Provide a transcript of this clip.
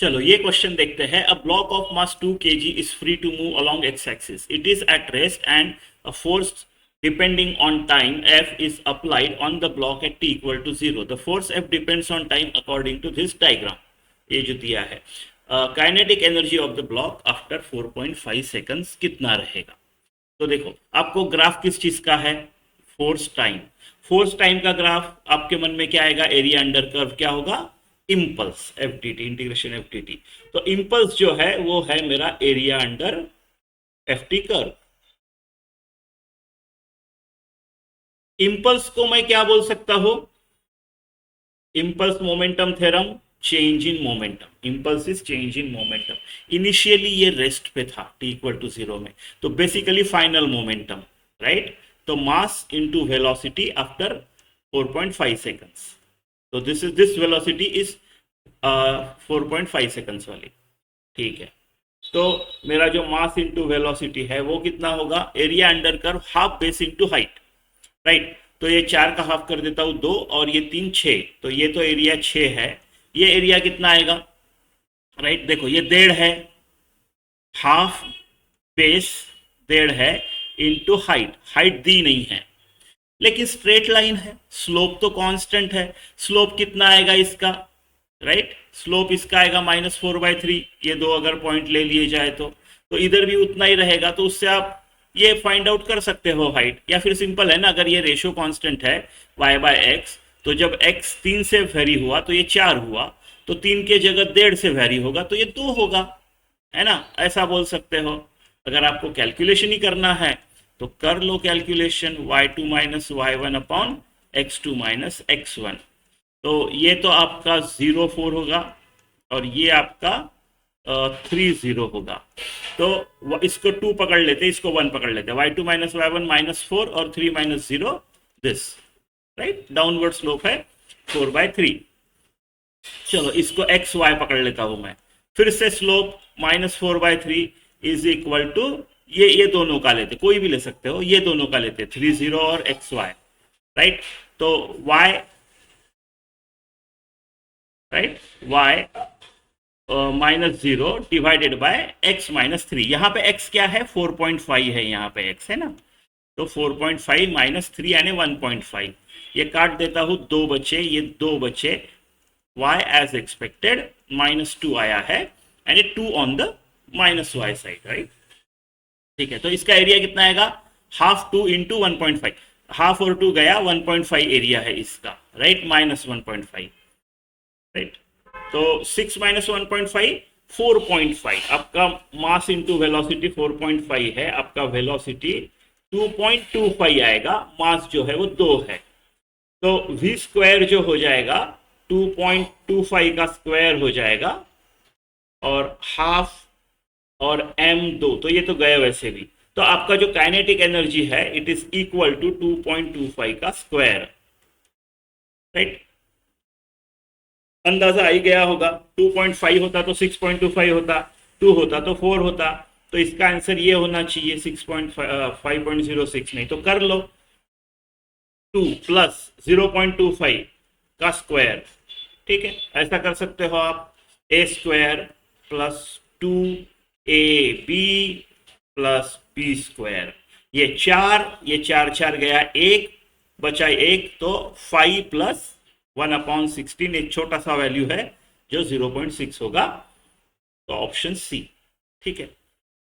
चलो ये क्वेश्चन देखते हैं। A block of mass 2 kg is free to move along X axis, it is at rest and a force depending on time F is applied on the block at t equal to 0. The force F depends on time according to this diagram. ये जो दिया है kinetic energy of the block after 4.5 seconds कितना रहेगा। तो देखो आपको graph किस चीज का है, फोर्स टाइम। फोर्स टाइम का ग्राफ आपके मन में क्या आएगा, एरिया अंडर कर्व क्या होगा, impulse F D T, integration F D T. तो इम्पल्स जो है वो है मेरा area under F T curve. Impulse को मैं क्या बोल सकता हूं, impulse momentum theorem, change in momentum. Impulse is change in momentum. Initially ये रेस्ट पे था t इक्वल टू 0 में, तो बेसिकली फाइनल मोमेंटम, राइट। तो mass into velocity after 4.5 seconds. तो दिस वेलोसिटी इज 4.5 सेकंड्स वाली, ठीक है। तो मेरा जो मास इनटू वेलोसिटी है वो कितना होगा, area under curve half base into height, right. तो ये 4 का हाफ कर देता हूं 2 और ये 3 6, तो ये तो एरिया 6 है। ये एरिया कितना आएगा, राइट। देखो ये 1.5 है, हाफ बेस 1.5 है इनटू हाइट। हाइट दी नहीं है लेकिन स्ट्रेट लाइन है, स्लोप तो कांस्टेंट है। स्लोप कितना आएगा इसका, राइट। स्लोप इसका आएगा -4/3। ये दो अगर पॉइंट ले लिए जाए तो इधर भी उतना ही रहेगा। तो उससे आप ये फाइंड आउट कर सकते हो हाइट, या फिर सिंपल है ना, अगर ये रेशो कांस्टेंट है y/x, तो जब x 3 से वेरी हुआ तो ये 4 हुआ, तो 3 के जगह 1.5 से वेरी होगा तो ये 2 होगा, है ना। ऐसा बोल सकते हो। अगर आपको कैलकुलेशन ही करना है तो कर लो calculation, y2 minus y1 upon x2 minus x1। तो ये तो आपका 0.4 होगा और ये आपका 3.0 होगा। तो इसको 2 पकड़ लेते, इसको 1 पकड़ लेते, y2 माइनस y1 -4 और 3 minus 0 this, right. Downward slope है 4/3। चलो इसको एक्स वाई पकड़ लेता हूं मैं, फिर से स्लोप -4/3 इज इक्वल टू ये दोनों का लेते, कोई भी ले सकते हो, ये दोनों का लेते 3.0 और एक्स वाई, राइट। तो y, right, y -0 divided by x -3। यहाँ पे x क्या है, 4.5 है, यहाँ पे x है ना। तो 4.5 -3 यानी 1.5। ये काट देता हूँ, 2 बचे, ये 2 बचे। y एज एक्सपेक्टेड -2 आया है, यानी 2 on the -y side, right. ठीक है, तो इसका एरिया कितना आएगा, हाफ 2 इंटू 1.5। हाफ और 2 गया, 1.5 एरिया है इसका, राइट, -1.5, राइट। तो 6 माइनस 1.5 4.5। आपका मास इंटू वेलोसिटी 4.5 है, आपका वेलोसिटी 2.25 आएगा, मास जो है वो 2 है। तो v स्क्वायर जो हो जाएगा 2.25 का स्क्वायर हो जाएगा, और हाफ और m2 तो ये तो गए वैसे भी। तो आपका जो काइनेटिक एनर्जी है इट इज इक्वल टू 2.25 का स्क्वायर, राइट। अंदाजा आ ही गया होगा, 2.5 होता तो 6.25 होता, 2 होता तो 4 होता। तो इसका आंसर ये होना चाहिए 5.06, नहीं तो कर लो 2 प्लस 0.25 का स्क्वायर, ठीक है। ऐसा कर सकते हो आप, a square plus 2ab plus b square. ये 4 गया, 1 बचा 1, तो 5 प्लस 1/16, एक छोटा सा वैल्यू है जो 0.6 होगा। तो ऑप्शन सी, ठीक है।